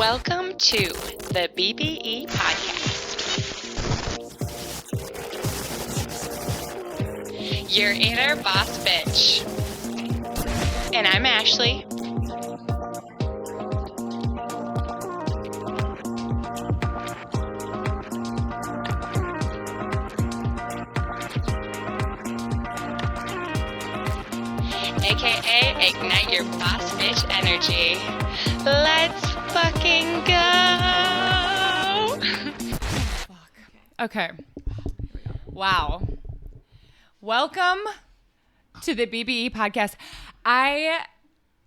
Welcome to the BBE podcast. Your inner boss bitch. And I'm Ashley. AKA ignite your boss bitch energy. Let's fucking go. Okay. Wow. Welcome to the BBE podcast. I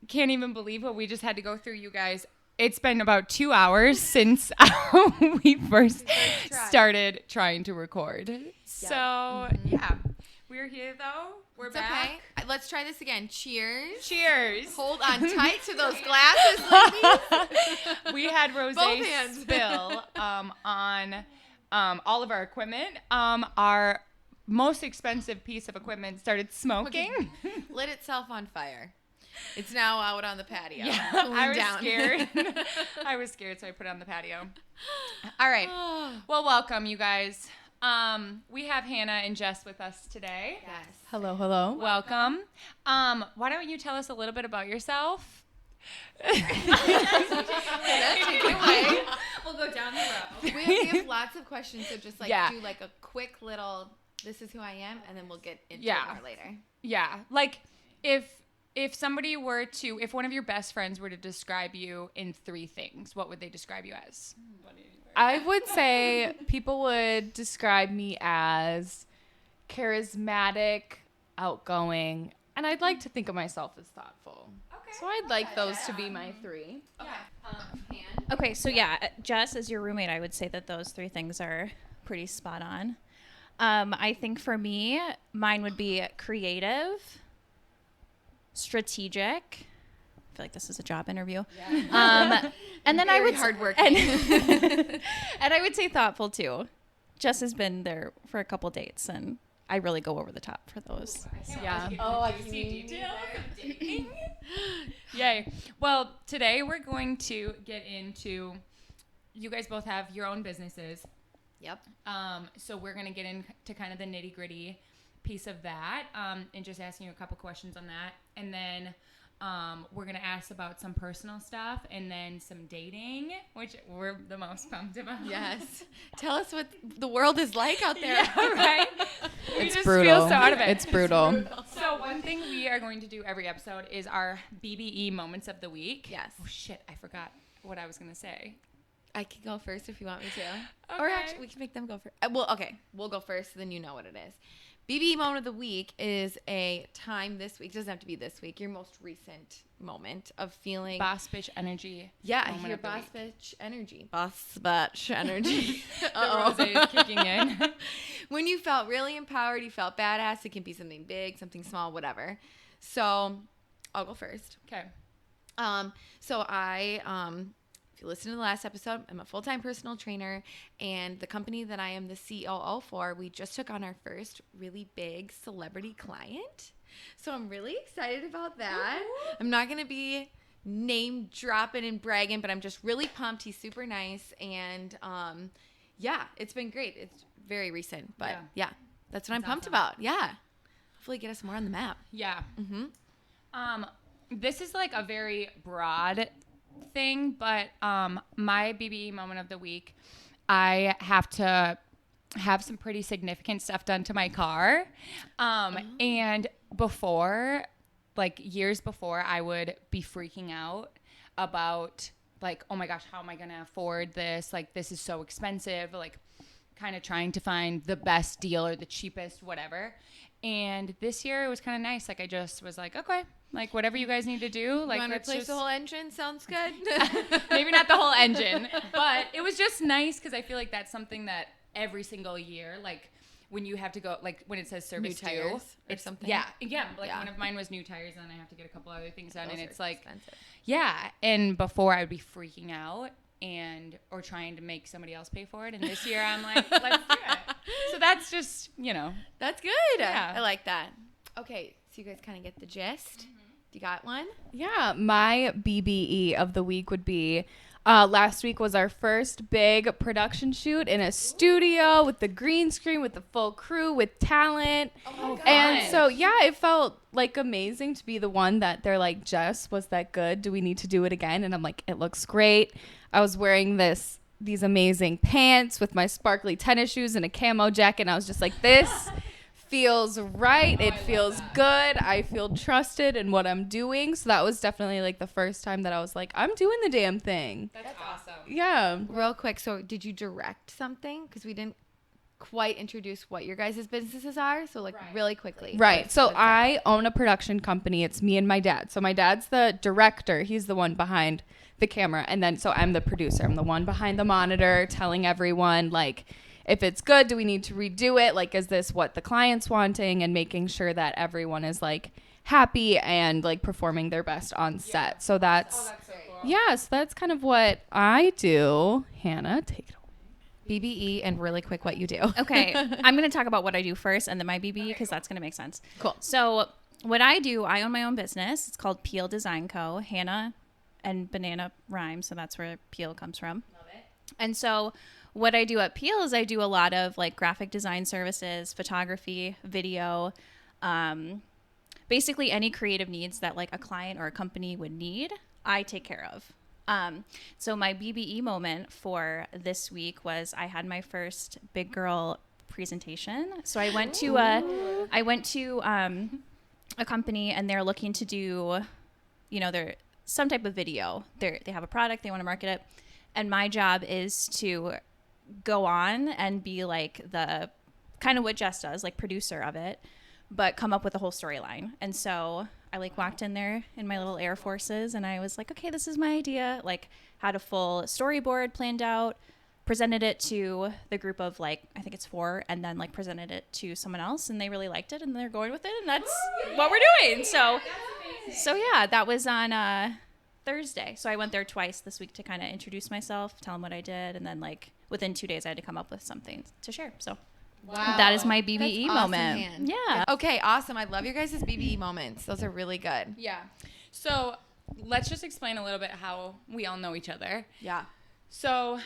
can't even believe what we just had to go through, you guys. It's been about 2 hours since we first started trying to record. So, yeah. We're here, though. We're back. Okay. Let's try this again. Cheers. Cheers. Hold on tight to those glasses, ladies. We had Both rosé hands. spill on all of our equipment. Our most expensive piece of equipment started smoking. Lit itself on fire. It's now out on the patio. Yeah, cooling I was down. scared. I was scared, so I put it on the patio. All right. Well, welcome, you guys. We have Hannah and Jess with us today. Yes. Hello, hello. Welcome. Why don't you tell us a little bit about yourself? Take it away. We'll go down the road. We have lots of questions, so just Yeah. do like a quick little, this is who I am, and then we'll get into Yeah. it more later. Yeah. Like, if somebody were to, if one of your best friends were to describe you in 3 things, what would they describe you as? I would say people would describe me as charismatic, outgoing, and I'd like to think of myself as thoughtful. Okay. So I'd like those to be my 3. Okay, so yeah, Jess, as your roommate, I would say that those 3 things are pretty spot on. I think for me, mine would be creative, strategic. I feel like this is a job interview. Yeah. And then I would hardworking. and I would say thoughtful too. Jess has been there for a couple dates, and I really go over the top for those. Yeah. I see details. Yay. Well, today we're going to get into, you guys both have your own businesses. Yep. So we're going to get into kind of the nitty gritty piece of that, and just asking you a couple questions on that. And then we're going to ask about some personal stuff and then some dating, which we're the most pumped about. Yes. Tell us what the world is like out there. Yeah, right? We It's just brutal. feel so out of it. It's brutal. So one thing we are going to do every episode is our BBE moments of the week. Yes. Oh, shit. I forgot what I was going to say. I can go first if you want me to. Okay. Or actually, we can make them go first. We'll go first, then you know what it is. BBE moment of the week is a time this week. It doesn't have to be this week. Your most recent moment of feeling. Boss bitch energy. Yeah, moment your of the boss week. bitch energy. Boss bitch energy. The rosé is kicking in. When you felt really empowered, you felt badass. It can be something big, something small, whatever. So I'll go first. Okay. So I, if you listen to the last episode, I'm a full-time personal trainer, and the company that I am the COO for, we just took on our first really big celebrity client. So I'm really excited about that. I'm not going to be name dropping and bragging, but I'm just really pumped. He's super nice, and yeah, it's been great. It's very recent, but yeah, that's what I'm pumped about. Yeah. Hopefully get us more on the map. Yeah. Mm-hmm. This is like a very broad thing, but my BBE moment of the week, I have to have some pretty significant stuff done to my car. And before, like years before, I would be freaking out about like, oh my gosh, how am I going to afford this? Like, this is so expensive. Like, kind of trying to find the best deal or the cheapest, whatever. And this year it was kind of nice. Like, I just was like, okay, like whatever you guys need to do. Like, You want to let's replace just... the whole engine? Sounds good. Maybe not the whole engine, but it was just nice because I feel like that's something that every single year, like when you have to go, like when it says service New tires due, or it's something? Yeah, yeah. Like Yeah. one of mine was new tires, and I have to get a couple other things done, Those and are it's like, expensive. yeah. And before I would be freaking out or trying to make somebody else pay for it, and this year I'm like, let's do it. So that's just, That's good. Yeah. I like that. Okay, so you guys kind of get the gist. You got one? Yeah, my BBE of the week would be last week was our first big production shoot in a studio with the green screen, with the full crew, with talent. Oh, And so, yeah, it felt like amazing to be the one that they're like, Jess, was that good? Do we need to do it again? And I'm like, it looks great. I was wearing these amazing pants with my sparkly tennis shoes and a camo jacket. And I was just like, this feels right. It feels good. I feel trusted in what I'm doing. So that was definitely like the first time that I was like, I'm doing the damn thing. That's awesome. Yeah. Real quick, so did you direct something? Because we didn't quite introduce what your guys' businesses are. So like really quickly. Right. So I own a production company. It's me and my dad. So my dad's the director. He's the one behind the camera. And then so I'm the producer. I'm the one behind the monitor telling everyone like, if it's good, do we need to redo it? Like, is this what the client's wanting? And making sure that everyone is like happy and like performing their best on set. So that's, so cool. yeah, so that's kind of what I do. Hannah, take it away. BBE and really quick what you do. Okay, I'm going to talk about what I do first and then my BBE because that's going to make sense. Cool. So what I do, I own my own business. It's called Peel Design Co. Hannah and banana rhyme, so that's where Peel comes from. Love it. And so what I do at Peel is I do a lot of like graphic design services, photography, video, basically any creative needs that like a client or a company would need, I take care of. So my BBE moment for this week was I had my first big girl presentation. So I went to a company and they're looking to do, they're some type of video. They have a product, they want to market it. And my job is to go on and be like the kind of what Jess does, like producer of it, but come up with a whole storyline. And so I like walked in there in my little Air Forces and I was like, okay, this is my idea. Like had a full storyboard planned out, presented it to the group of like, I think it's 4, and then like presented it to someone else and they really liked it and they're going with it. And that's what we're doing. So yeah, that was on Thursday. So I went there twice this week to kind of introduce myself, tell them what I did. And then like within 2 days, I had to come up with something to share. So that is my BBE That's awesome, moment. Han. Yeah. Okay, awesome. I love your guys' BBE moments. Those are really good. Yeah. So let's just explain a little bit how we all know each other. Yeah. So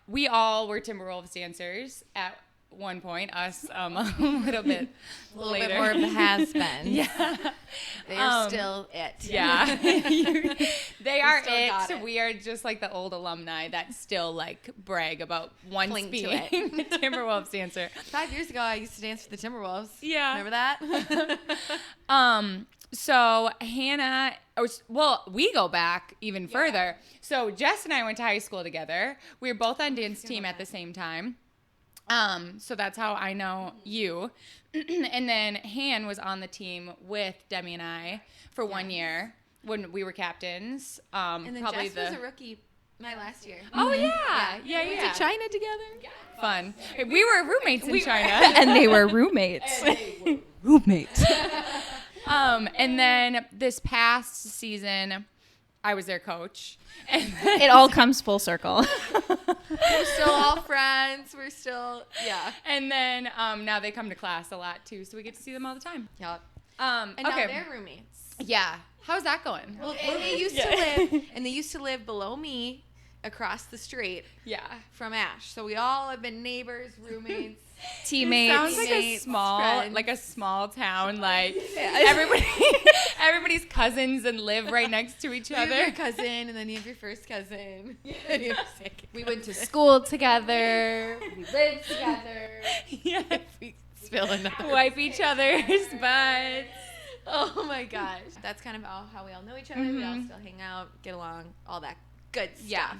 we all were Timberwolves dancers at one point, us a little bit A little later. bit more of the has-been. Yeah. They're still it. Yeah. They are still got it. it. We are just like the old alumni that still like brag about once Cling to being it. a Timberwolves dancer. 5 years ago, I used to dance for the Timberwolves. Yeah. Remember that? So Hannah, we go back even further. So Jess and I went to high school together. We were both on dance team at the same time. So that's how I know you. And then Han was on the team with Demi and I for 1 year when we were captains. And then probably Jess was a rookie my last year. Oh yeah. Yeah. We went to China together. Fun. We were roommates in China. And they were roommates. Roommates. And then this past season, I was their coach. And It all comes full circle. We're still all friends. We're still, yeah. And then now they come to class a lot too, so we get to see them all the time. Yep. And And now they're roommates. Yeah. How's that going? Well, they used to live below me across the street Yeah. from Ash. So we all have been neighbors, roommates. Teammates. Sounds like a Teammates, small, friends. town. Like everybody's cousins and live right next to each You have your other. cousin, and then you have your first cousin. And your second We went to school together. We lived together. Yeah. Spill another. Wipe each other's butts. Oh my gosh. That's kind of how we all know each other. We all still hang out, get along, all that good stuff. Yeah.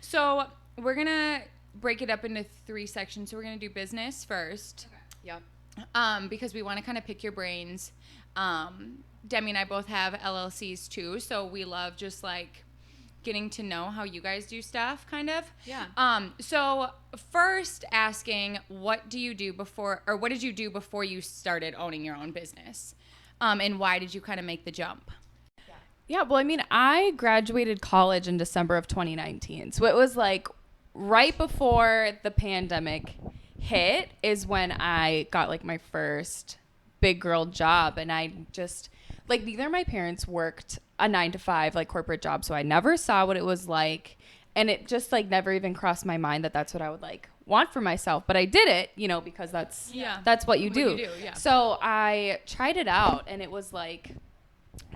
So we're gonna break it up into 3 sections. So we're gonna do business first. Yep. Because we want to kind of pick your brains. Demi and I both have LLCs too, so we love just like getting to know how you guys do stuff, kind of. Yeah. So first, asking, what did you do before you started owning your own business, and why did you kind of make the jump? Yeah, well, I mean, I graduated college in December of 2019. So it was like right before the pandemic hit is when I got like my first big girl job. And I just like neither of my parents worked a 9 to 5 like corporate job, so I never saw what it was like, and it just like never even crossed my mind that that's what I would like want for myself. But I did it, you know, because that's what you do. So I tried it out, and it was like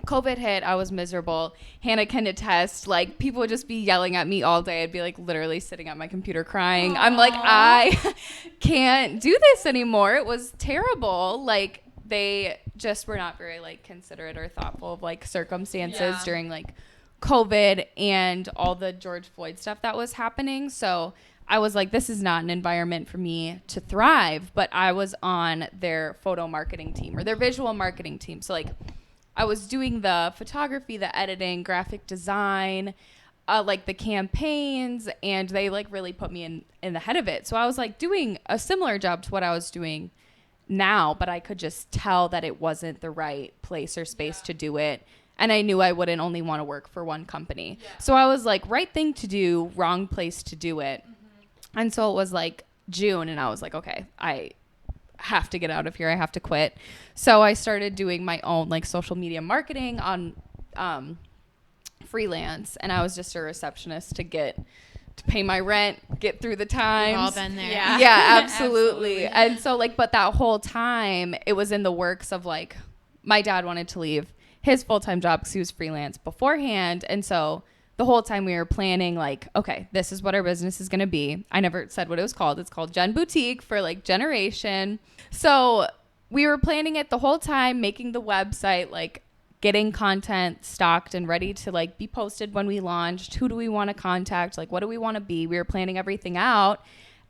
COVID hit. I was miserable. Hannah can attest. Like, people would just be yelling at me all day. I'd be like literally sitting at my computer crying. I'm like, I can't do this anymore. It was terrible. Like, they just were not very like considerate or thoughtful of like circumstances during like COVID and all the George Floyd stuff that was happening. So I was like, this is not an environment for me to thrive. But I was on their photo marketing team or their visual marketing team. So like, I was doing the photography, the editing, graphic design, like the campaigns, and they like really put me in the head of it. So I was like doing a similar job to what I was doing now, but I could just tell that it wasn't the right place or space to do it. And I knew I wouldn't only want to work for one company. Yeah. So I was like, right thing to do, wrong place to do it. Mm-hmm. And so it was like June, and I was like, okay, I have to get out of here. I have to quit. So I started doing my own like social media marketing on freelance, and I was just a receptionist to pay my rent, get through the times. We've all been there. Yeah, absolutely. And so like, but that whole time it was in the works of like, my dad wanted to leave his full-time job because he was freelance beforehand. And so the whole time we were planning like, okay, this is what our business is going to be. I never said what it was called. It's called Gen Boutique for like generation. So we were planning it the whole time, making the website, like getting content stocked and ready to like be posted when we launched. Who do we want to contact? Like, what do we want to be? We were planning everything out.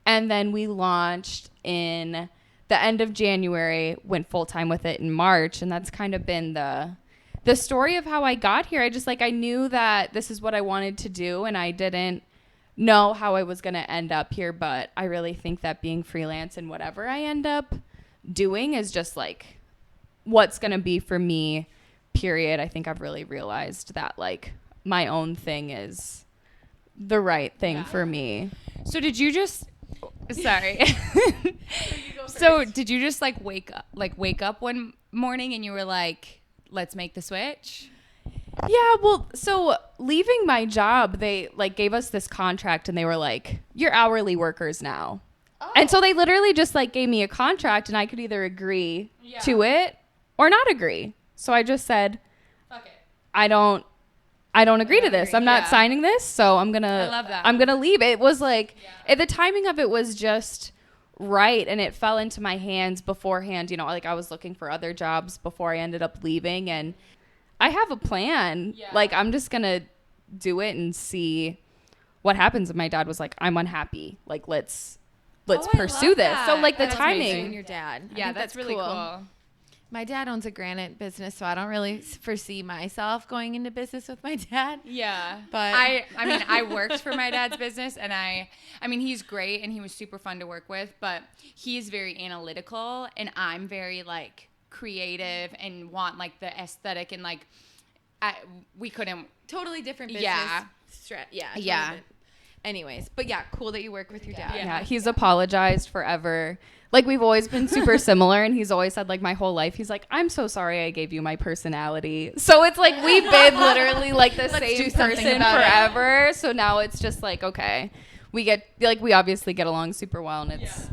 And then we launched in the end of January, went full time with it in March. And that's kind of been the story of how I got here. I knew that this is what I wanted to do, and I didn't know how I was going to end up here. But I really think that being freelance and whatever I end up doing is just like what's going to be for me, period. I think I've really realized that like my own thing is the right thing for me. So did you just sorry so did you just like wake up one morning and you were like, let's make the switch? Yeah, well, so leaving my job, they like gave us this contract, and they were like, you're hourly workers now. Oh. And so they literally just like gave me a contract, and I could either agree to it or not agree. So I just said, fuck it. I don't agree to this. I'm not signing this, so I'm gonna leave. It was like the timing of it was just right, and it fell into my hands beforehand. You know, like I was looking for other jobs before I ended up leaving, and I have a plan. Like, I'm just gonna do it and see what happens. And my dad was like, I'm unhappy, like let's pursue this. So like the timing. And your dad. Yeah, that's really cool. My dad owns a granite business, so I don't really foresee myself going into business with my dad. Yeah. But I mean, I worked for my dad's business, and I mean, he's great and he was super fun to work with, but he's very analytical, and I'm very like creative and want like the aesthetic, and like we couldn't. Totally different business. Yeah. Yeah. Anyways, but yeah, cool that you work with your dad. Yeah, he's apologized forever. Like, we've always been super similar, and he's always said, like, my whole life, he's like, I'm so sorry I gave you my personality. So it's like we've been literally like the same person forever. So now it's just like, okay, we obviously get along super well, and it's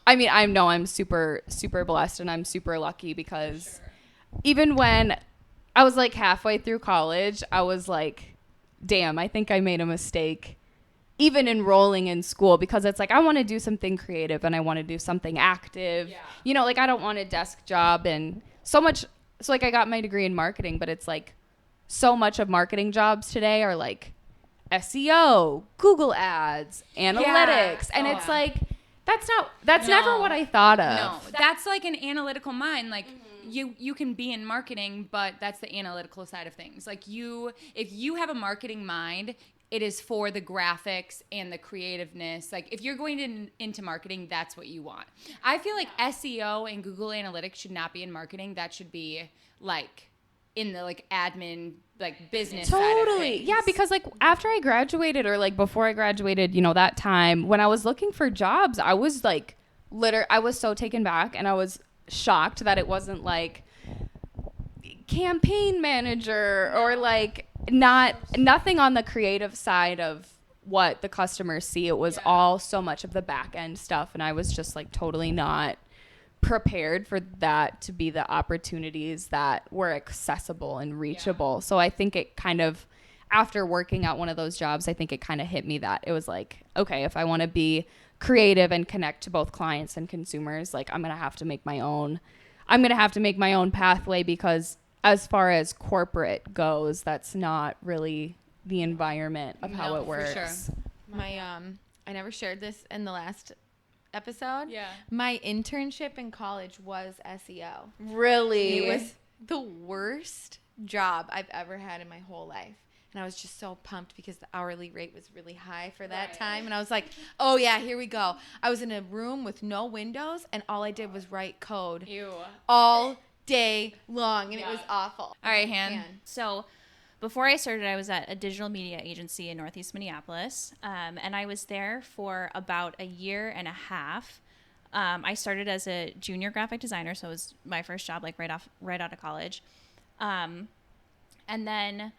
I mean, I know I'm super, super blessed, and I'm super lucky because even when I was like halfway through college, I was like, damn, I think I made a mistake even enrolling in school, because it's like I want to do something creative and I want to do something active. You know, like I don't want a desk job, and so much. So like I got my degree in marketing, but it's like so much of marketing jobs today are like SEO, Google ads, analytics, and it's like that's never what I thought of. No, that's like an analytical mind. Like you can be in marketing, but that's the analytical side of things. Like if you have a marketing mind, it is for the graphics and the creativeness. Like if you're going into marketing, that's what you want. I feel like SEO and Google Analytics should not be in marketing. That should be like in the like admin, like business side of things. Yeah, because like after I graduated, or like before I graduated, you know, that time when I was looking for jobs, I was like I was so taken back, and I was shocked that it wasn't like campaign manager or like nothing on the creative side of what the customers see. It was all so much of the back end stuff, and I was just like totally not prepared for that to be the opportunities that were accessible and reachable. So I think it kind of, after working at one of those jobs, I think it kind of hit me that it was like, okay, if I want to be creative and connect to both clients and consumers, like I'm going to have to make my own pathway, because as far as corporate goes, that's not really the environment of how it works. For sure. My I never shared this in the last episode. Yeah. My internship in college was SEO. Really? It was the worst job I've ever had in my whole life. And I was just so pumped because the hourly rate was really high for that time. And I was like, oh, yeah, here we go. I was in a room with no windows, and all I did was write code all day long. And it was awful. All right, Han. So before I started, I was at a digital media agency in Northeast Minneapolis, and I was there for about a year and a half. I started as a junior graphic designer, so it was my first job, like right out of college. And then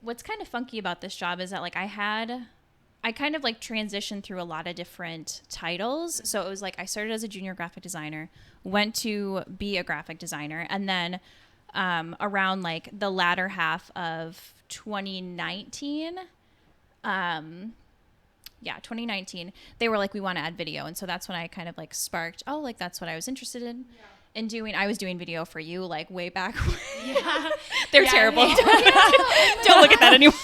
what's kind of funky about this job is that like I kind of like transitioned through a lot of different titles. So it was like I started as a junior graphic designer, went to be a graphic designer, and then around like the latter half of 2019, 2019, they were like, we want to add video. And so that's when I kind of like sparked, oh, like that's what I was interested in doing. I was doing video for you like way back when. They're terrible. Don't look at that anymore.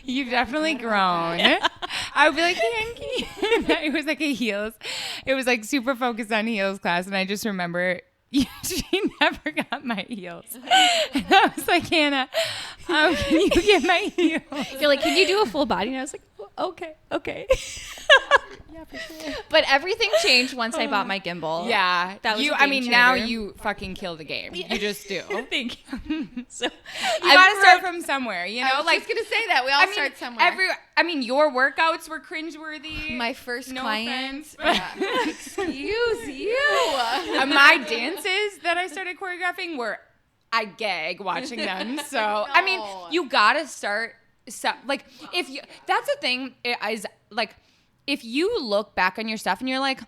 You've definitely grown. I would be like, it was like a heels. It was like super focused on heels class. And I just remember she never got my heels. And I was like, Hannah, can you get my heels? You're like, can you do a full body? And I was like, okay. Yeah, for sure. But everything changed once I bought my gimbal. Yeah. That was a I game mean, changer. now you fucking kill the game. You just do. Thank you. So You gotta start from somewhere, you know? I was like just going to say that. We all start somewhere. Your workouts were cringeworthy. My first client. offense. Excuse you. My dances that I started choreographing I gag watching them. So, I mean, you gotta start. So, like, that's the thing is, like, if you look back on your stuff and you're like,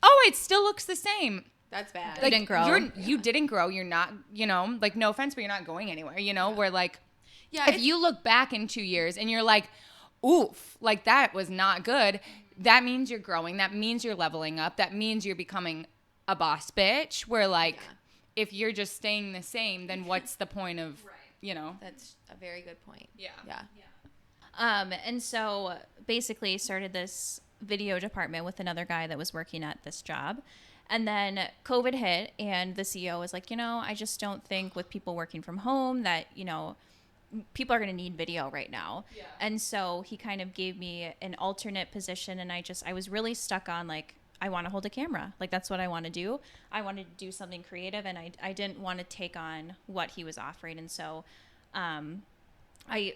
oh, it still looks the same. That's bad. Like, you didn't grow. You didn't grow. You're not, like, no offense, but you're not going anywhere, Where, like, Yeah, if you look back in 2 years and you're like, oof, like, that was not good, that means you're growing. That means you're leveling up. That means you're becoming a boss bitch, where, like, if you're just staying the same, then what's the point of, That's a very good point. Yeah. And so basically started this video department with another guy that was working at this job. And then COVID hit, and the CEO was like, I just don't think with people working from home that, people are going to need video right now. Yeah. And so he kind of gave me an alternate position, and I was really stuck on like, I want to hold a camera. Like, that's what I want to do. I wanted to do something creative, and I didn't want to take on what he was offering. And so I,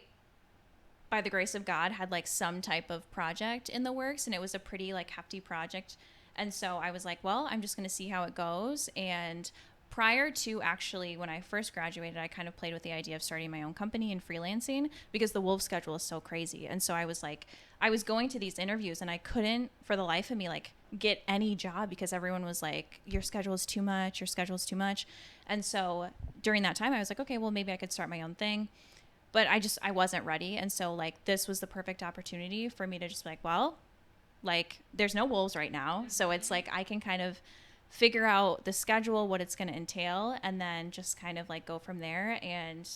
by the grace of God, had like some type of project in the works, and it was a pretty like hefty project. And so I was like, well, I'm just going to see how it goes. And prior to actually when I first graduated, I kind of played with the idea of starting my own company and freelancing, because the Wolf schedule is so crazy. And so I was like, I was going to these interviews, and I couldn't for the life of me like get any job, because everyone was like, your schedule is too much. And so during that time I was like, okay, well, maybe I could start my own thing. But I wasn't ready. And so like this was the perfect opportunity for me to just be like, well, like there's no wolves right now. So it's like I can kind of figure out the schedule, what it's going to entail, and then just kind of like go from there. And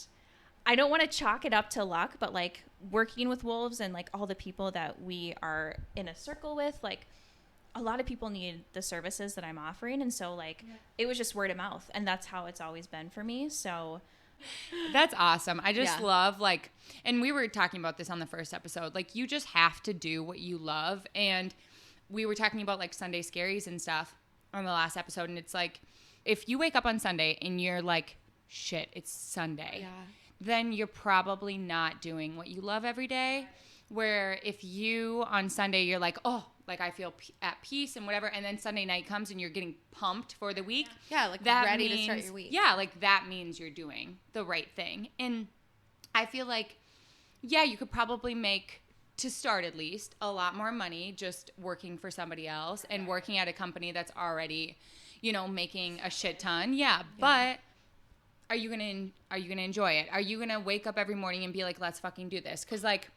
I don't want to chalk it up to luck, but like working with wolves and like all the people that we are in a circle with, like a lot of people need the services that I'm offering. And so like it was just word of mouth, and that's how it's always been for me. So that's awesome. I just love like, and we were talking about this on the first episode, like you just have to do what you love. And we were talking about like Sunday scaries and stuff on the last episode. And it's like, if you wake up on Sunday and you're like, shit, it's Sunday, then you're probably not doing what you love every day. Where if you on Sunday, you're like, oh, like I feel at peace and whatever. And then Sunday night comes and you're getting pumped for the week. Yeah, like that ready to means, start your week. Yeah, like that means you're doing the right thing. And I feel like, yeah, you could probably make, to start at least, a lot more money just working for somebody else and working at a company that's already, you know, making a shit ton. Yeah, but are you gonna enjoy it? Are you gonna wake up every morning and be like, let's fucking do this? Because like,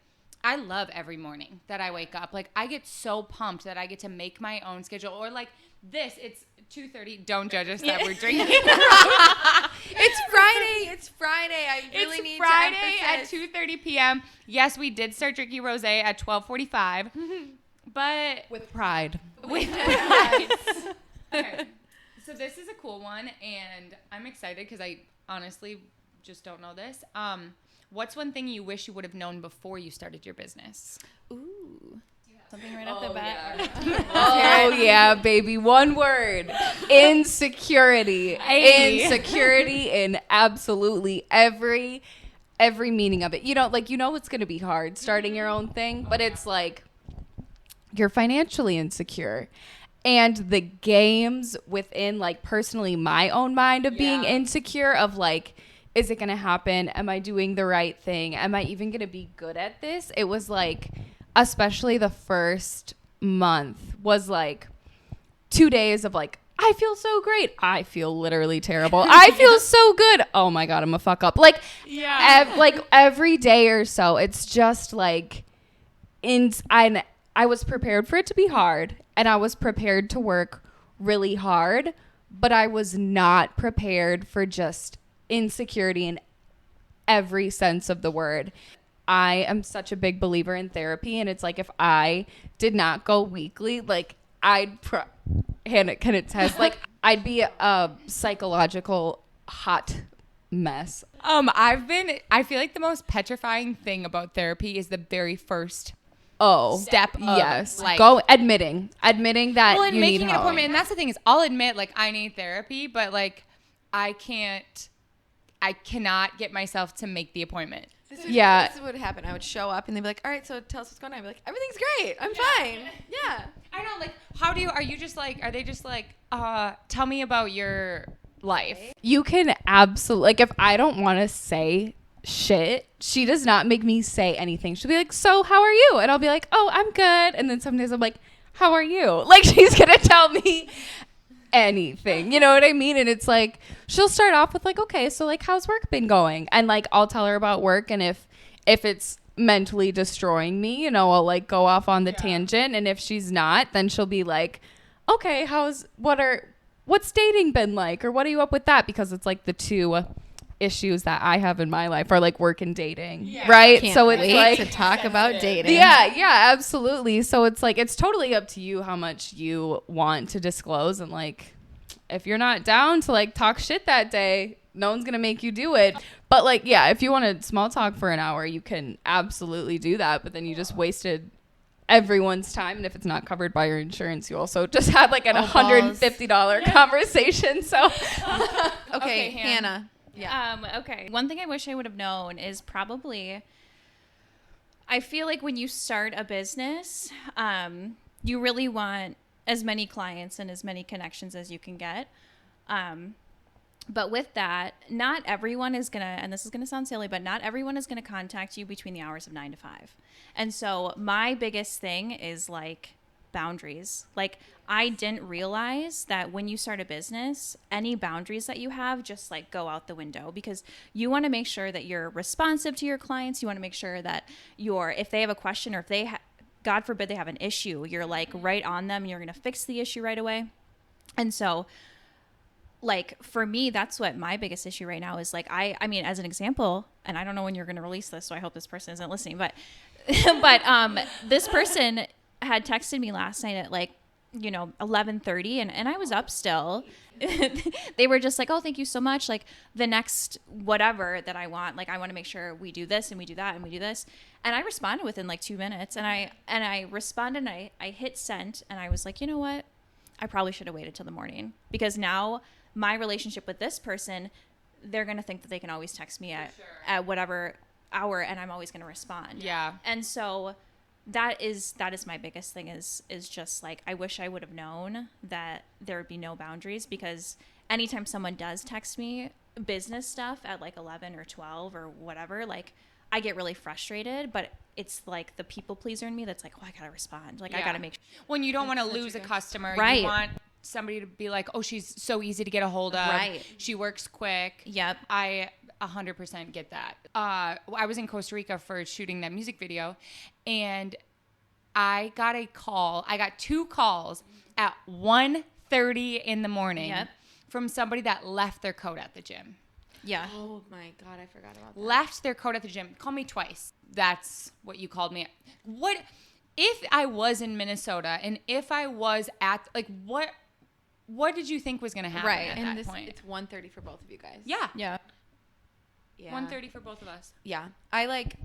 I love every morning that I wake up. Like, I get so pumped that I get to make my own schedule. Or like this, it's 2:30. Don't judge us that we're drinking. It's Friday. It's Friday. I really need Friday to at emphasize. 2:30 p.m. Yes, we did start drinking rosé at 12:45, but With pride. with okay. So this is a cool one, and I'm excited because I honestly just don't know this. What's one thing you wish you would have known before you started your business? Ooh. Something right off the bat. Oh yeah, baby. One word. Insecurity. Hey. Insecurity in absolutely every meaning of it. You know, like, you know it's gonna be hard starting your own thing, but it's like you're financially insecure. And the games within, like, personally my own mind of being insecure of like, is it gonna happen? Am I doing the right thing? Am I even gonna be good at this? It was like, especially the first month was like 2 days of like, I feel so great. I feel literally terrible. I feel so good. Oh my God, I'm a fuck up. Like, like every day or so, it's just like, I was prepared for it to be hard, and I was prepared to work really hard, but I was not prepared for just insecurity in every sense of the word. I am such a big believer in therapy, and it's like, if I did not go weekly, like Hannah can attest, like I'd be a psychological hot mess. I feel like the most petrifying thing about therapy is the very first step of, Yes, like, go admitting that well, and you making need an help. appointment. And that's the thing, is I'll admit, like, I need therapy, but like I cannot get myself to make the appointment. This is what would happen. I would show up and they'd be like, all right, so tell us what's going on. I'd be like, everything's great. I'm fine. Yeah. I know, like, are they just like, tell me about your life? You can absolutely, like, if I don't want to say shit, she does not make me say anything. She'll be like, so how are you? And I'll be like, oh, I'm good. And then some days I'm like, how are you? Like, she's gonna tell me anything, you know what I mean? And it's like, she'll start off with like, okay, so like, how's work been going? And like, I'll tell her about work, and if it's mentally destroying me, you know, I'll like go off on the tangent. And if she's not, then she'll be like, okay, what's dating been like, or what are you up with that? Because it's like the two issues that I have in my life are like work and dating, right? Can't So it's wait like to talk about dating. yeah, absolutely. So it's like, it's totally up to you how much you want to disclose, and like, if you're not down to like talk shit that day, no one's gonna make you do it. But like, yeah, if you want to small talk for an hour, you can absolutely do that, but then you just wasted everyone's time, and if it's not covered by your insurance, you also just had like an $150 conversation. So Okay, Hannah. Okay. One thing I wish I would have known is probably, I feel like when you start a business, you really want as many clients and as many connections as you can get. But with that, not everyone is going to, and this is going to sound silly, but not everyone is going to contact you between the hours of 9 to 5. And so my biggest thing is like boundaries. Like, I didn't realize that when you start a business, any boundaries that you have just like go out the window, because you want to make sure that you're responsive to your clients. You want to make sure that if they have a question, or if they God forbid they have an issue, you're like right on them. You're going to fix the issue right away. And so, like, for me, that's what my biggest issue right now is. Like, I mean, as an example, and I don't know when you're going to release this, so I hope this person isn't listening, but this person had texted me last night at like, 11:30, and I was up still. They were just like, oh, thank you so much. Like, the next whatever that I want, like, I want to make sure we do this and we do that and we do this. And I responded within like 2 minutes, and I responded, and I hit send, and I was like, you know what? I probably should have waited till the morning, because now my relationship with this person, they're going to think that they can always text me at whatever hour, and I'm always going to respond. Yeah. And so that is my biggest thing is just like, I wish I would have known that there would be no boundaries, because anytime someone does text me business stuff at like 11 or 12 or whatever, like I get really frustrated, but it's like the people pleaser in me that's like, oh, I gotta respond. Like I gotta make sure. When you don't want to lose a customer, Right. you want somebody to be like, oh, she's so easy to get a hold of. Right. She works quick. Yep. I 100% get that. I was in Costa Rica for shooting that music video, and I got a call. I got 2 calls at 1:30 in the morning Yep. from somebody that left their coat at the gym. Yeah. Oh my God, I forgot about that. Left their coat at the gym. Called me twice. That's what you called me. What if I was in Minnesota and if I was at, like, what did you think was going to happen Right, at and that this point? it's 1:30 for both of you guys. Yeah. Yeah. Yeah. 1:30 for both of us. Yeah. I like,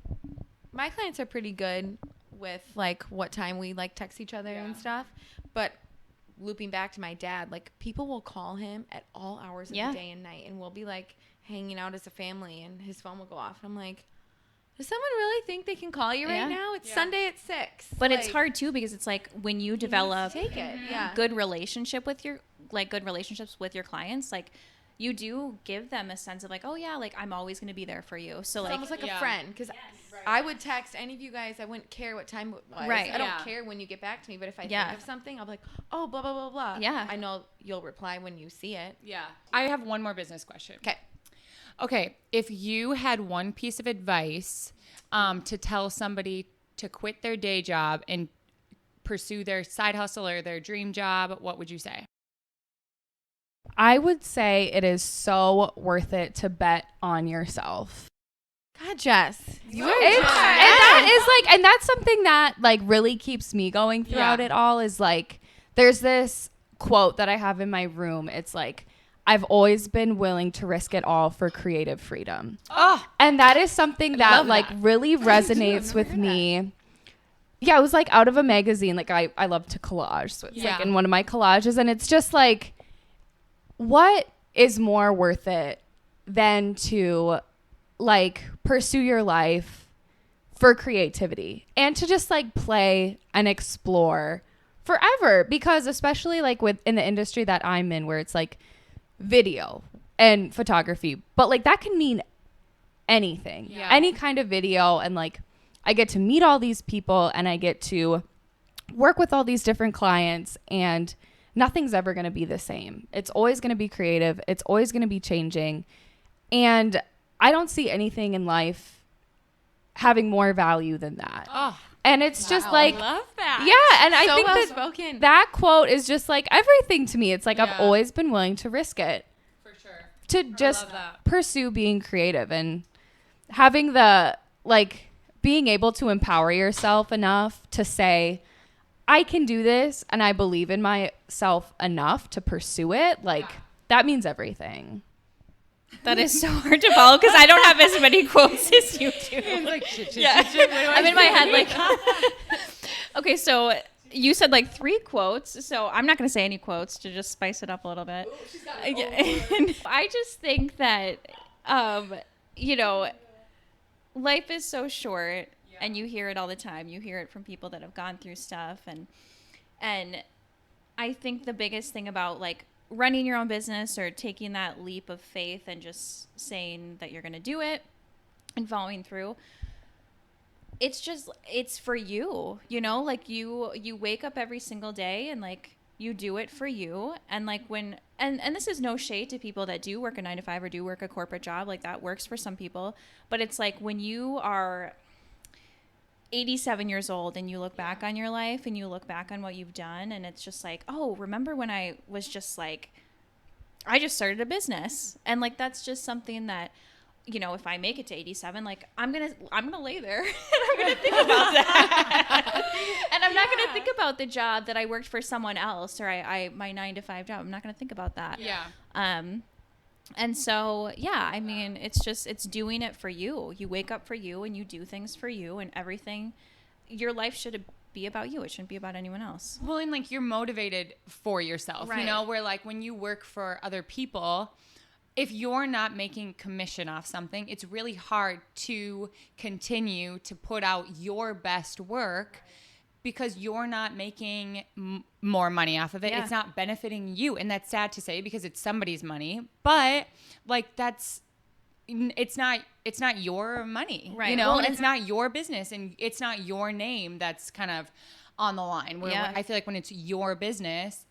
my clients are pretty good with like what time we like text each other and stuff. But looping back to my dad, like people will call him at all hours of Yeah. the day and night, and we'll be like hanging out as a family, and his phone will go off. And I'm like, does someone really think they can call you right Yeah. now? It's Sunday at 6. But it's Like, hard too, because it's like when you you need to develop take it. Yeah. good relationships with your clients, like you do give them a sense of like, oh yeah, like I'm always going to be there for you. So It's like, almost like Yeah. a friend, because I would text any of you guys. I wouldn't care what time it was. Right. I don't Yeah. care when you get back to me, but if I Yeah. think of something, I'll be like, oh, blah, blah, blah, blah. Yeah. I know you'll reply when you see it. Yeah. I have one more business question. Okay. Okay. If you had one piece of advice to tell somebody to quit their day job and pursue their side hustle or their dream job, what would you say? I would say it is so worth it to bet on yourself. God, Jess. You And that's something that like really keeps me going throughout Yeah. it all, is like, there's this quote that I have in my room. It's like, I've always been willing to risk it all for creative freedom. Oh, And that is something that love like that. really resonates with me. Yeah, it was like out of a magazine. Like I love to collage. So it's Yeah. like in one of my collages, and it's just like, what is more worth it than to like pursue your life for creativity and to just like play and explore forever? Because especially like in the industry that I'm in, where it's like video and photography, but like that can mean anything, Yeah. any kind of video. And like, I get to meet all these people and I get to work with all these different clients, and nothing's ever going to be the same. It's always going to be creative. It's always going to be changing. And I don't see anything in life having more value than that. Oh, And it's just like, love that. yeah. And I So think well that spoken. that quote is just like everything to me. It's like, Yeah. I've always been willing to risk it For sure. to just love that. pursue being creative, and having the like being able to empower yourself enough to say, I can do this, and I believe in myself enough to pursue it. Like that means everything. that is so hard to follow because I don't have as many quotes as you do. Yeah. I'm in my head like, okay, so you said like 3 quotes, so I'm not going to say any quotes to just spice it up a little bit. And I just think that, you know, life is so short, and you hear it all the time. You hear it from people that have gone through stuff, and I think the biggest thing about like running your own business or taking that leap of faith and just saying that you're going to do it and following through, it's for you, you know, like you wake up every single day and like you do it for you. And like when, and this is no shade to people that do work a 9 to 5 or do work a corporate job, like that works for some people, but it's like when you are 87 years old and you look back on your life and you look back on what you've done, and it's just like, oh, remember when I was just like, I just started a business. And like that's just something that, you know, if I make it to 87, like I'm gonna lay there and I'm gonna think about that. And I'm not gonna think about the job that I worked for someone else, or I my 9 to 5 job. I'm not gonna think about that. Yeah. And so, yeah, I mean, it's doing it for you. You wake up for you and you do things for you, and everything, your life should be about you. It shouldn't be about anyone else. Well, and like you're motivated for yourself, you Right. know, where like when you work for other people, if you're not making commission off something, it's really hard to continue to put out your best work because you're not making more money off of it. Yeah. It's not benefiting you. And that's sad to say because it's somebody's money. But like it's not your money. Right. You know, Well, and and- it's not your business and it's not your name that's kind of on the line. Where Yeah. I feel like when it's your business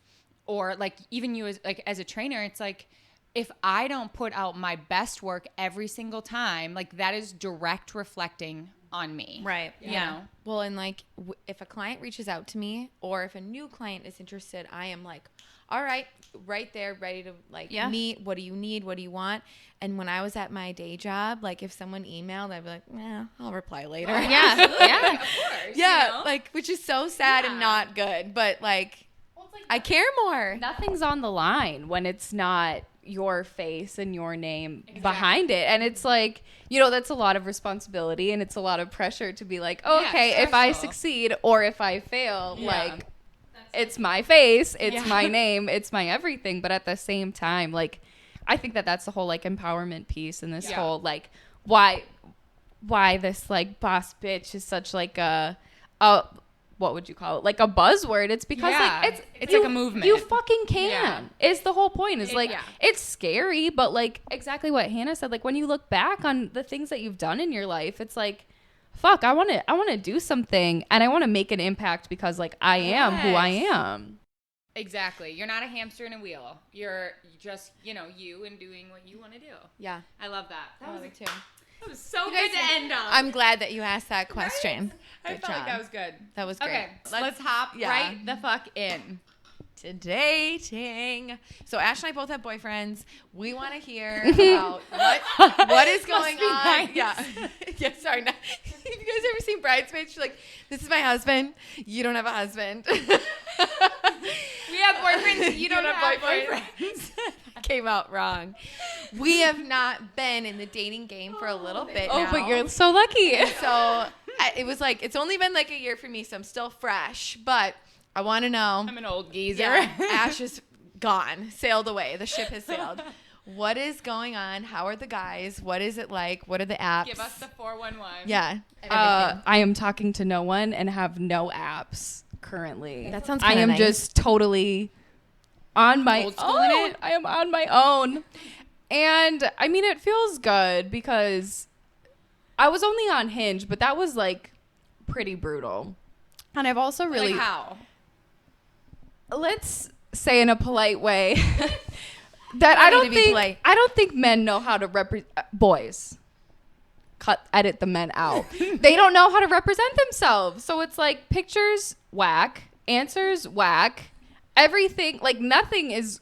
or like even you as a trainer, it's like if I don't put out my best work every single time, like that is direct reflecting on me. Right. You Yeah. know? Well, and like if a client reaches out to me or if a new client is interested, I am like, all right, right there, ready to like Yeah. meet. What do you need? What do you want? And when I was at my day job, like if someone emailed, I'd be like, I'll reply later. Yeah. Yeah, of course. Yeah, you know? like which is so sad and Yeah. not good, but like I care more. Nothing's on the line when it's not your face and your name behind it. And it's like, you know, that's a lot of responsibility and it's a lot of pressure to be like, oh, Yeah, okay, if I stressful. succeed or if I fail, Yeah. like it's my face, it's Yeah. my name, it's my everything. But at the same time, like, I think that that's the whole like empowerment piece and this Yeah. whole like why this like boss bitch is such like a what would you call it? Like a buzzword. It's because Yeah. like It's like a movement. You fucking can. Is the whole point. Is like yeah. it's scary, but like exactly what Hannah said. Like when you look back on the things that you've done in your life, it's like, fuck, I want to do something and I want to make an impact because like I am who I Yes. am. Exactly. You're not a hamster in a wheel. You're just, you and doing what you want to do. Yeah, I love that. I love it too. That was so You guys good to end on. I'm glad that you asked that question. I Good felt like job. that was good. That was great. Okay, let's hop yeah. right the fuck in. To dating. So Ash and I both have boyfriends. We want to hear about what is going be on. nice. Yeah. Yeah, sorry. Have you guys ever seen Bridesmaids? She's like, this is my husband. You don't have a husband. We have boyfriends. You don't have boyfriends. Came out wrong. We have not been in the dating game for a little bit Oh, now. but you're so lucky. So it was like, it's only been like a year for me, so I'm still fresh. But I want to know. I'm an old geezer. Yeah, Ash is gone, sailed away. The ship has sailed. What is going on? How are the guys? What is it like? What are the apps? Give us the 411. Yeah. I am talking to no one and have no apps currently. That sounds I kinda am nice. just totally on my Old school in own. it? I am on my own. And I mean, it feels good because I was only on Hinge, but that was like pretty brutal. And I've also really, Like how? let's say in a polite way, that I need don't to be think polite. I don't think men know how to represent boys. Edit the men out. They don't know how to represent themselves. So it's like pictures whack, answers whack, everything like nothing is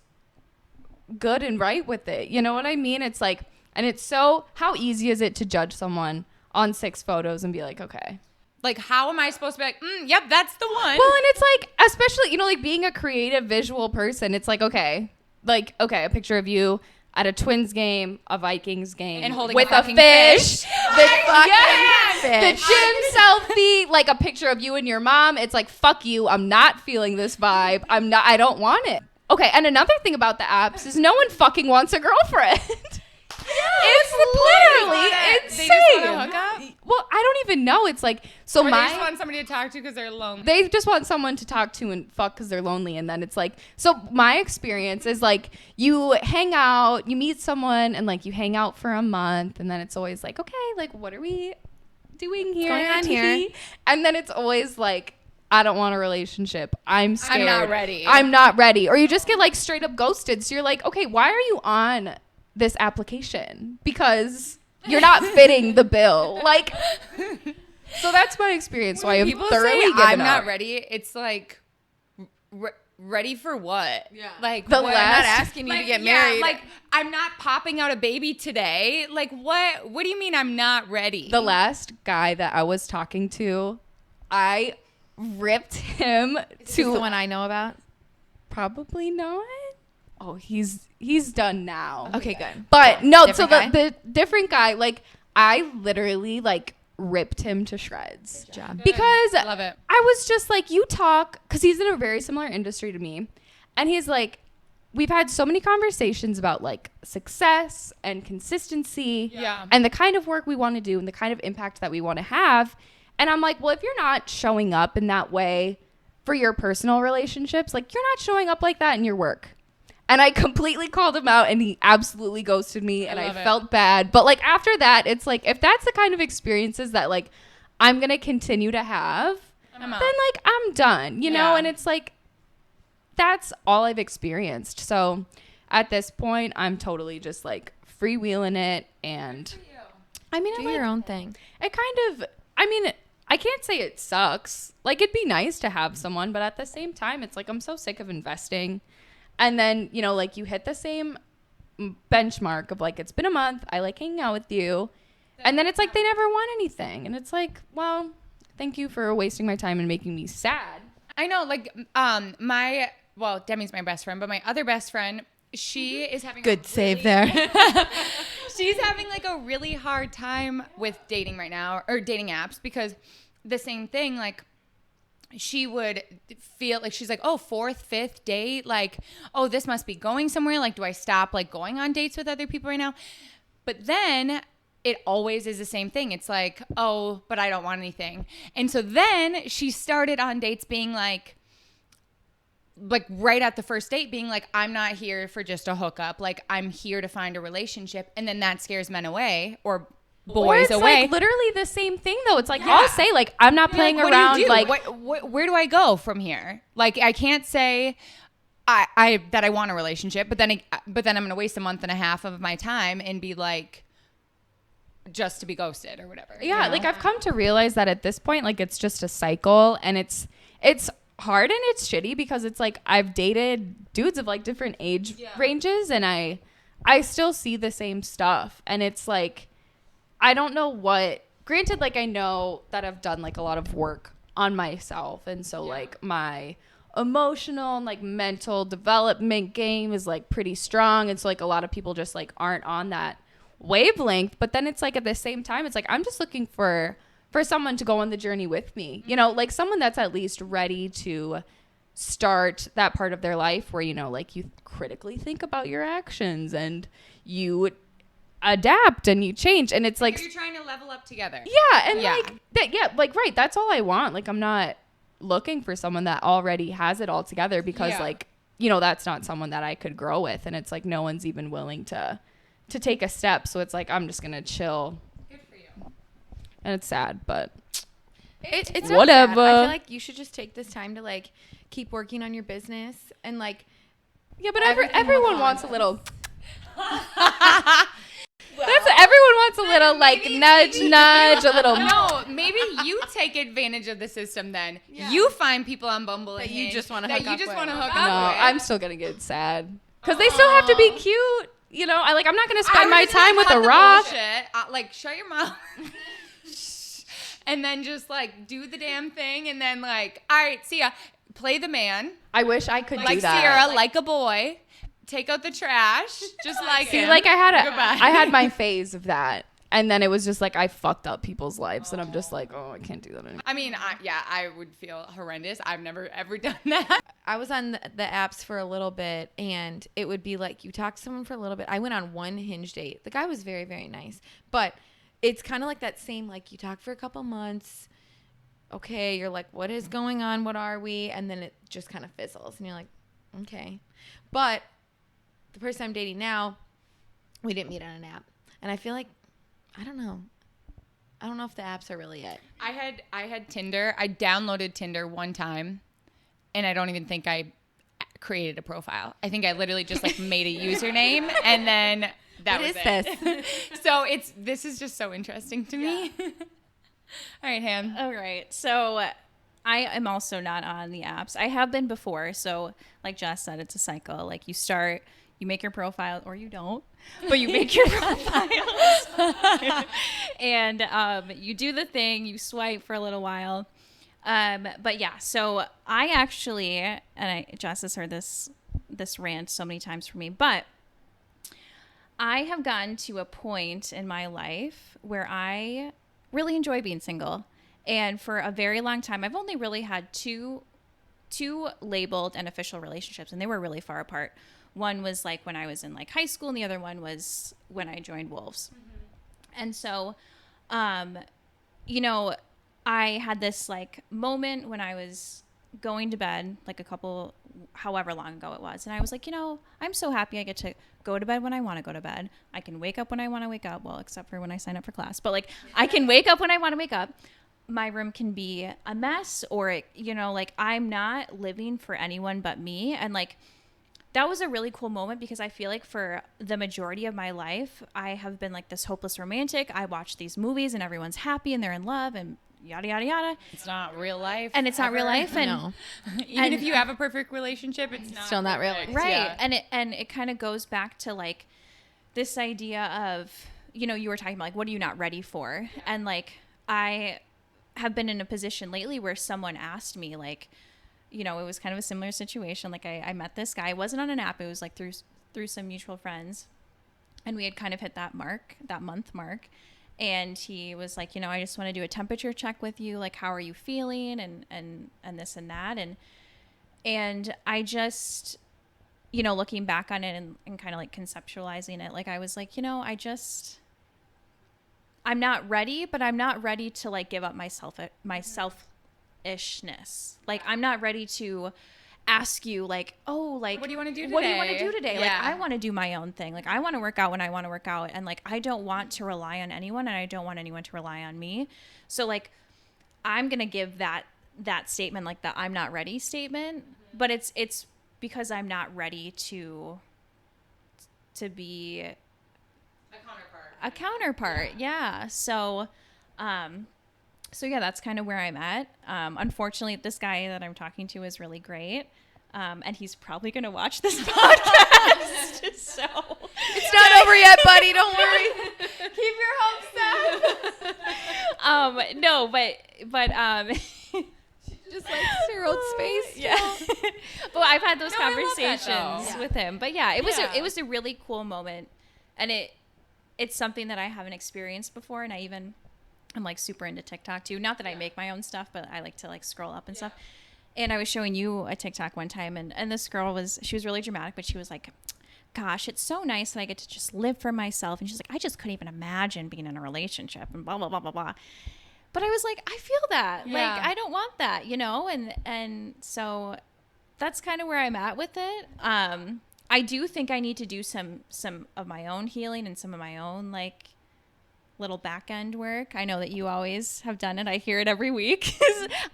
good and right with it. You know what I mean? It's like, and it's so, how easy is it to judge someone on 6 photos and be like, okay. Like, how am I supposed to be like, yep, that's the one? Well, and it's like, especially, like being a creative visual person, it's like, okay, a picture of you at a Twins game, a Vikings game, And holding with a a fucking fish, fish. the gym selfie, like a picture of you and your mom. It's like, fuck you, I'm not feeling this vibe. I don't want it. Okay, and another thing about the apps is no one fucking wants a girlfriend. It's literally They insane. just want to hook up? Well, I don't even know. It's like, so Or they my just want somebody to talk to because they're lonely. they just want someone to talk to and fuck because they're lonely. And then it's like, so my experience is like, you hang out, you meet someone and like you hang out for a month. And then it's always like, okay, like what are we doing here? going on here? And then it's always like, I don't want a relationship. I'm scared. not ready. I'm not ready. Or you just get like straight up ghosted. So you're like, okay, why are you on this application? Because you're not fitting the bill. Like, so that's my experience. So I have People thoroughly say given I'm up. not ready. It's like, ready for what? Yeah. Like, The what? last- I'm not asking you to get married. Like, I'm not popping out a baby today. Like, what? What do you mean I'm not ready? The last guy that I was talking to, I ripped him Is this the to one I know about? probably not. Oh, he's done now. Okay, good. But no, Different so guy? the different guy, like I literally like ripped him to shreds. Good job. Because Love it. I was just like, you talk, because he's in a very similar industry to me. And he's like, we've had so many conversations about like success and consistency Yeah. and the kind of work we want to do and the kind of impact that we want to have. And I'm like, well, if you're not showing up in that way for your personal relationships, like you're not showing up like that in your work. And I completely called him out and he absolutely ghosted me and I felt bad. But like after that, it's like, if that's the kind of experiences that like I'm going to continue to have, then like I'm done, you know? And it's like, that's all I've experienced. So at this point, I'm totally just like freewheeling it. And I mean, Do your own thing. it kind of, I mean, I can't say it sucks. Like it'd be nice to have someone, but at the same time, it's like, I'm so sick of investing. And then, you know, like you hit the same benchmark of like, it's been a month. I like hanging out with you. And then it's like, they never want anything. And it's like, well, thank you for wasting my time and making me sad. I know, like, Demi's my best friend, but my other best friend, she is having Good save there. she's having like a really hard time with dating right now, or dating apps, because the same thing, like, she would feel like she's like, oh, 4th, 5th date, like, oh, this must be going somewhere. Like, do I stop like going on dates with other people right now? But then it always is the same thing. It's like, oh, but I don't want anything. And so then she started on dates being like right at the first date being like, I'm not here for just a hookup. Like, I'm here to find a relationship. And then that scares men away, or boys it's away. like literally the same thing though. It's like, I'll say like, I'm not playing Like, around. what do you do? Like, where do I go from here? Like, I can't say I that I want a relationship, but then I'm going to waste a month and a half of my time and be like, just to be ghosted or whatever. yeah, you know? like I've come to realize that at this point, like it's just a cycle, and it's hard and it's shitty because it's like I've dated dudes of like different age ranges, and I still see the same stuff, and it's like, I don't know what, granted, like I know that I've done like a lot of work on myself, and so like my emotional and like mental development game is like pretty strong, and so like a lot of people just like aren't on that wavelength. But then it's like at the same time, it's like I'm just looking for someone to go on the journey with me, you know, like someone that's at least ready to start that part of their life where, you know, like you critically think about your actions and you adapt and you change, and it's like you're trying to level up together. yeah, and like that, yeah, like right, that's all I want. Like I'm not looking for someone that already has it all together, because like, you know, that's not someone that I could grow with, and it's like no one's even willing to take a step, so it's like I'm just gonna chill. Good for you. And it's sad, but It's not whatever. sad. I feel like you should just take this time to like keep working on your business and like. yeah, but everything everyone will wants a fall little. Everyone wants a little like nudge, a little. No, maybe you take advantage of the system then. You find people on Bumble That and you Hinge just wanna that hook you up just with. want to hook No, up with. I'm still gonna get sad because they still have to be cute. You know, I'm not gonna spend my time with a rock. Like, shut your mouth. And then just like do the damn thing, and then like, all right, see ya. Play the man, I wish I could like do that. Sierra, like a boy. Take out the trash, just like See, him. like I Goodbye. had my phase of that, and then it was just like I fucked up people's lives, and I'm just like, oh, I can't do that anymore. I mean, I would feel horrendous. I've never ever done that. I was on the apps for a little bit, and it would be like you talk to someone for a little bit. I went on one Hinge date. The guy was very, very nice, but it's kind of like that same, like you talk for a couple months. Okay, you're like, what is going on? What are we? And then it just kind of fizzles, and you're like, okay. But the person I'm dating now, we didn't meet on an app, and I feel like, I don't know if the apps are really it. I had Tinder. I downloaded Tinder one time, and I don't even think I created a profile. I think I literally just like made a username, and then that was it. So this is just so interesting to me. All right, Han. All right. So I am also not on the apps. I have been before. So like Jess said, it's a cycle. Like you start, you make your profile, or you don't, but you make your profiles. And you do the thing, you swipe for a little while. But yeah, so I actually, Jess has heard this rant so many times from me, but I have gotten to a point in my life where I really enjoy being single. And for a very long time, I've only really had two labeled and official relationships, and they were really far apart. one was like when I was in like high school, and the other one was when I joined Wolves. And so, you know, I had this like moment when I was going to bed, like however long ago it was. And I was like, you know, I'm so happy I get to go to bed when I want to go to bed. I can wake up when I want to wake up. Well, except for when I sign up for class, but like I can wake up when I want to wake up. My room can be a mess, or it, you know, like I'm not living for anyone but me. And like, that was a really cool moment because I feel like for the majority of my life, I have been like this hopeless romantic. I watch these movies and everyone's happy and they're in love and yada, yada, yada. It's not real life. And it's not real life. And No. Even if you have a perfect relationship, it's not Still not real perfect. life. right. Yeah. And it kind of goes back to like this idea of, you know, you were talking about like, what are you not ready for? Yeah. And like, I have been in a position lately where someone asked me like, you know, it was kind of a similar situation. Like I met this guy. It wasn't on an app. It was like through some mutual friends. And we had kind of hit that month mark. And he was like, you know, I just want to do a temperature check with you. Like, how are you feeling? And this and that. And I just, you know, looking back on it and kind of like conceptualizing it, like I was like, you know, I'm not ready, but I'm not ready to like give up my selfishness. Like I'm not ready to ask you like, oh, like What do you wanna do What do you want to today? do today? Yeah. Like I want to do my own thing. Like I want to work out when I want to work out, and like I don't want to rely on anyone, and I don't want anyone to rely on me. So like I'm going to give that statement, like the I'm not ready statement, but it's because I'm not ready to be a counterpart. Yeah. So yeah, that's kind of where I'm at. Unfortunately, this guy that I'm talking to is really great. And he's probably going to watch this podcast. So It's not over yet, buddy. Don't worry. keep your hopes up. No, but Just like sterile space. yeah. But I've had those No, I love that, conversations though. with him. But yeah, it was Yeah. a really cool moment, and it's something that I haven't experienced before, and I'm like super into TikTok too. Not that I make my own stuff, but I like to like scroll up and stuff. And I was showing you a TikTok one time, and this girl she was really dramatic, but she was like, gosh, it's so nice that I get to just live for myself. And she's like, I just couldn't even imagine being in a relationship and blah, blah, blah, blah, blah. But I was like, I feel that. Yeah. Like, I don't want that, you know? And so that's kind of where I'm at with it. I do think I need to do some of my own healing and some of my own, like, little back end work. I know that you always have done it. I hear it every week.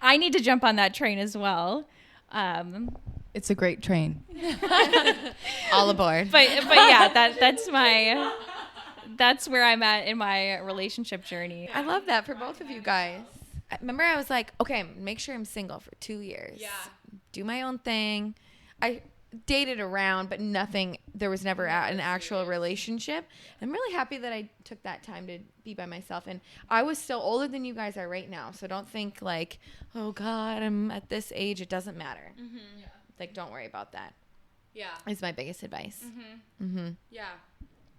I need to jump on that train as well. It's a great train. All aboard. But yeah, that's where I'm at in my relationship journey. I love that for both of you guys. Remember, I was like, okay, make sure I'm single for 2 years. Yeah. Do my own thing. I dated around, but nothing. There was never an actual relationship. I'm really happy that I took that time to be by myself. And I was still older than you guys are right now. So don't think like, oh God, I'm at this age. It doesn't matter. Mm-hmm. Yeah. Like, don't worry about that. Yeah. Is my biggest advice. Yeah.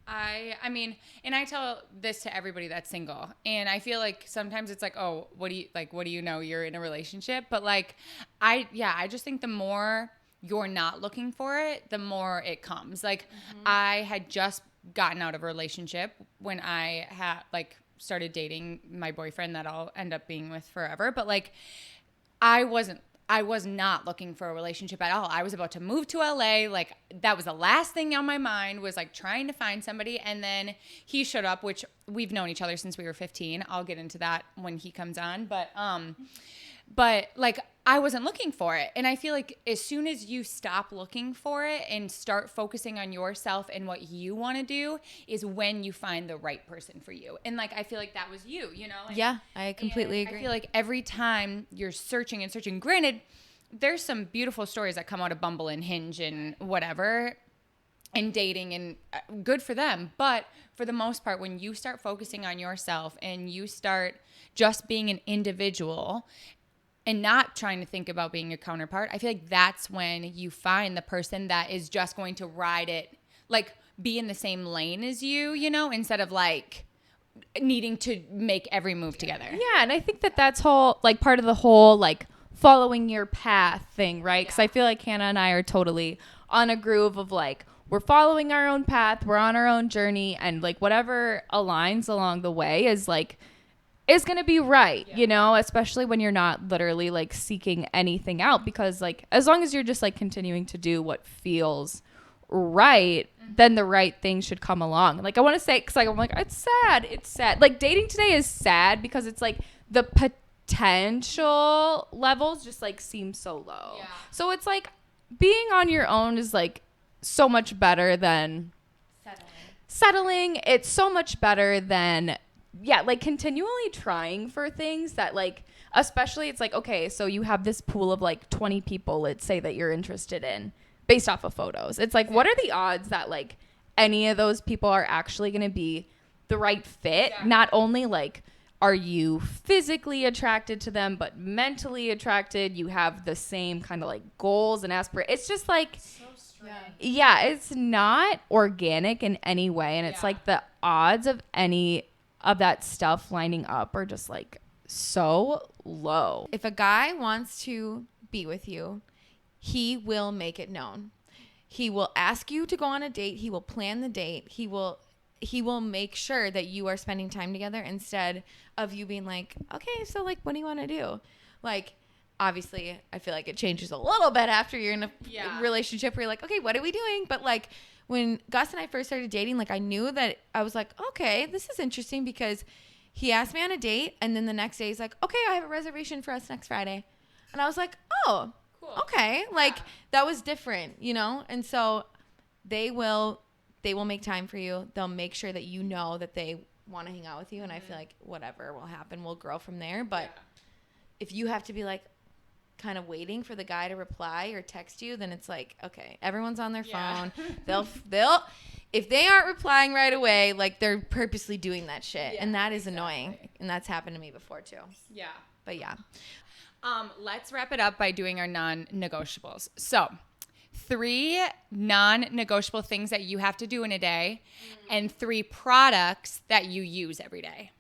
I mean, and I tell this to everybody that's single, and I feel like sometimes it's like, oh, what do you know? You're in a relationship, but like, I just think the more you're not looking for it, the more it comes. Like, I had just gotten out of a relationship when I had like started dating my boyfriend that I'll end up being with forever, but like, I was not looking for a relationship at all. I was about to move to LA. Like, that was the last thing on my mind, was like trying to find somebody. And then he showed up, which we've known each other since we were 15. I'll get into that when he comes on. But like, I wasn't looking for it. And I feel like as soon as you stop looking for it and start focusing on yourself and what you want to do is when you find the right person for you. And like, I feel like that was you, you know? Yeah, I completely agree. I feel like every time you're searching and searching, granted, there's some beautiful stories that come out of Bumble and Hinge and whatever, and dating, and good for them. But for the most part, when you start focusing on yourself and you start just being an individual and not trying to think about being a counterpart, I feel like that's when you find the person that is just going to ride it, like be in the same lane as you, you know, instead of like needing to make every move together. Yeah, and I think that's part of the whole like following your path thing, right? Because I feel like Hannah and I are totally on a groove of like, we're following our own path, we're on our own journey, and like whatever aligns along the way is like, is going to be right, you know, especially when you're not literally like seeking anything out, because like as long as you're just like continuing to do what feels right, then the right thing should come along. Like I want to say, because like I'm like, it's sad, like dating today is sad because it's like the potential levels just like seem so low. So it's like being on your own is like so much better than settling. It's so much better than like continually trying for things that like, especially it's like, okay, so you have this pool of like 20 people, let's say, that you're interested in based off of photos. It's like, what are the odds that like any of those people are actually going to be the right fit? Not only like are you physically attracted to them, but mentally attracted, you have the same kind of like goals and aspirations. It's just like, it's not organic in any way. And it's like the odds of any of that stuff lining up are just like so low. If a guy wants to be with you, he will make it known. He will ask you to go on a date. He will plan the date. He will make sure that you are spending time together instead of you being like, okay, so like, what do you want to do? Like, obviously, I feel like it changes a little bit after you're in a relationship where you're like, okay, what are we doing? But like when Gus and I first started dating, like I knew that I was like, okay, this is interesting because he asked me on a date and then the next day he's like, okay, I have a reservation for us next Friday. And I was like, oh, cool. Okay. Like that was different, you know? And so they will make time for you. They'll make sure that you know that they want to hang out with you. And I feel like whatever will happen, we'll grow from there. But if you have to be like kind of waiting for the guy to reply or text you, then it's like, okay, everyone's on their phone. They'll if they aren't replying right away, like they're purposely doing that shit. And that is annoying. And that's happened to me before too. Yeah. But yeah. Let's wrap it up by doing our non-negotiables. So 3 non-negotiable things that you have to do in a day and 3 products that you use every day.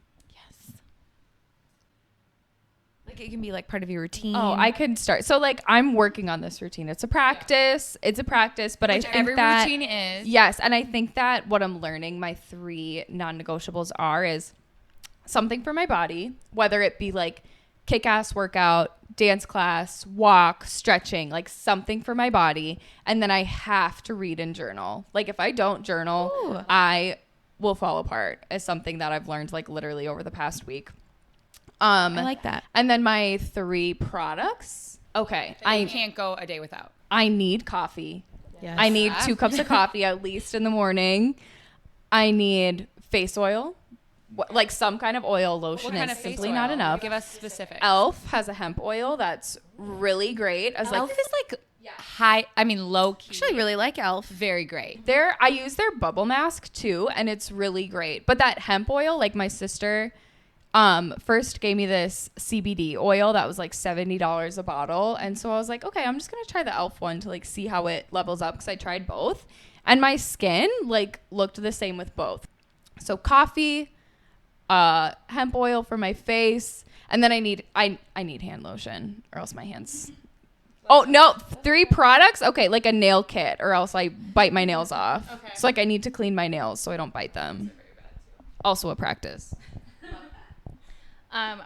Like it can be like part of your routine. Oh, I could start. So like I'm working on this routine. It's a practice. But I think every that routine is. Yes, and I think that what I'm learning my 3 non-negotiables is something for my body, whether it be like kick-ass workout, dance class, walk, stretching, like something for my body, and then I have to read and journal. Like if I don't journal, I will fall apart. Is something that I've learned like literally over the past week. I like that. And then my 3 products. Okay. I can't go a day without. I need coffee. Yes. I need 2 cups of coffee at least in the morning. I need face oil. Like some kind of oil. Lotion What kind is of face simply oil? not enough. Give us specifics. Elf has a hemp oil that's really great. As like Elf is like low key. Actually really like Elf. Very great. I use their bubble mask too, and it's really great. But that hemp oil, like my sister first gave me this CBD oil that was like $70 a bottle. And so I was like, okay, I'm just going to try the Elf one to like see how it levels up. Cause I tried both and my skin like looked the same with both. So coffee, hemp oil for my face. And then I need hand lotion or else my hands. Oh no, 3 products. Okay. Like a nail kit or else I bite my nails off. Okay. So like I need to clean my nails so I don't bite them. Also a practice.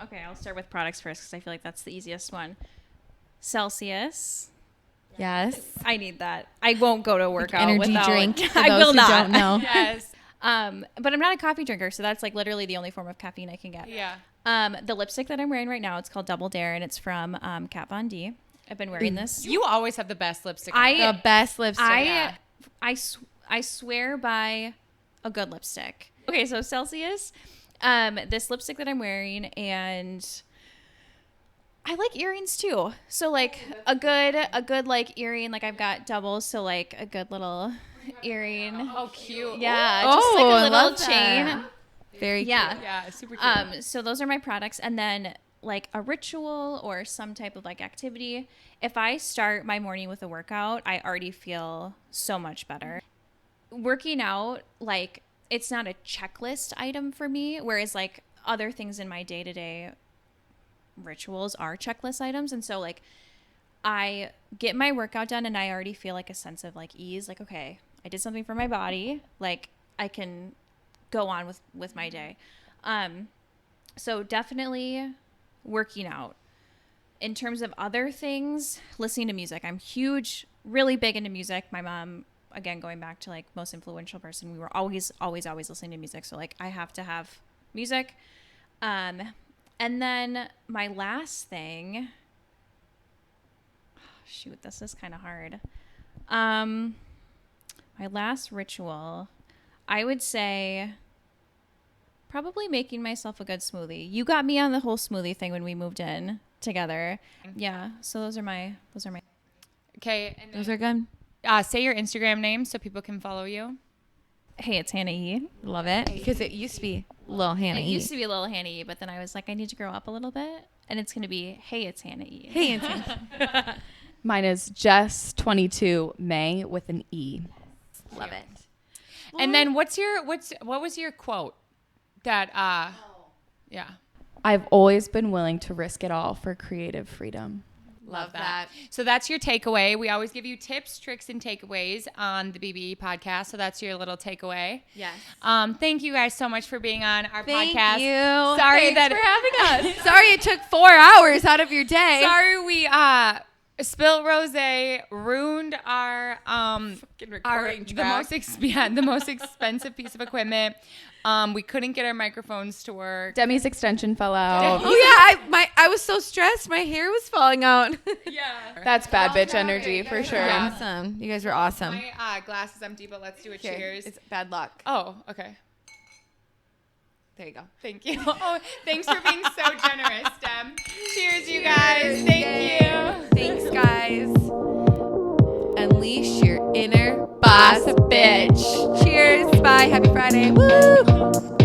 Okay, I'll start with products first because I feel like that's the easiest one. Celsius. Yes. I need that. I won't go to a workout energy without. drink. For I those will who not. don't know. Yes. But I'm not a coffee drinker, so that's like literally the only form of caffeine I can get. Yeah. The lipstick that I'm wearing right now, it's called Double Dare, and it's from Kat Von D. I've been wearing this. You always have the best lipstick. The best lipstick. I swear by a good lipstick. Okay, so Celsius, this lipstick that I'm wearing, and I like earrings too. So like a good like earring, like I've got doubles, so like a good little earring. Oh, cute. Yeah, just like a I little love chain. that. Very Yeah. cute. Yeah, super cute. So those are my products, and then like a ritual or some type of like activity. If I start my morning with a workout, I already feel so much better. Working out, like it's not a checklist item for me, whereas like other things in my day-to-day rituals are checklist items. And so like I get my workout done and I already feel like a sense of like ease. Like, okay, I did something for my body. Like I can go on with my day. So definitely working out. In terms of other things, listening to music. I'm really big into music. My mom, again, going back to like most influential person, we were always listening to music. So like I have to have music. And then my last thing, shoot, this is kind of hard. My last ritual, I would say probably making myself a good smoothie. You got me on the whole smoothie thing when we moved in together. Yeah. So those are my. Okay. And Those are good. say your Instagram name so people can follow you. Hey, it's Hannah E. Love it. Because it used to be Lil Hannah It E. used to be Little Hannah E, but then I was like, I need to grow up a little bit, and it's gonna be Hey, it's Hannah E. Hey, it's Hannah. Mine is Jess22 May with an E. Love it. And then what was your quote? That yeah. I've always been willing to risk it all for creative freedom. Love that. So that's your takeaway. We always give you tips, tricks, and takeaways on the BBE podcast. So that's your little takeaway. Yes. Thank you guys so much for being on our Thank podcast. you. Sorry Thanks for having us. Sorry it took 4 hours out of your day. Sorry we spilled rosé, ruined our recording track. the most expensive piece of equipment. We couldn't get our microphones to work. Demi's extension fell out. Oh yeah, I was so stressed. My hair was falling out. Yeah. That's bad bitch energy for sure. Awesome. You guys were awesome. My glass is empty, but let's do a Here, cheers. It's bad luck. Oh, okay. There you go. Thank you. Oh, thanks for being so generous, Dem. Cheers, you guys. Thank you. Thanks, guys. Unleash your inner boss bitch. Cheers. Bye. Happy Friday. Woo.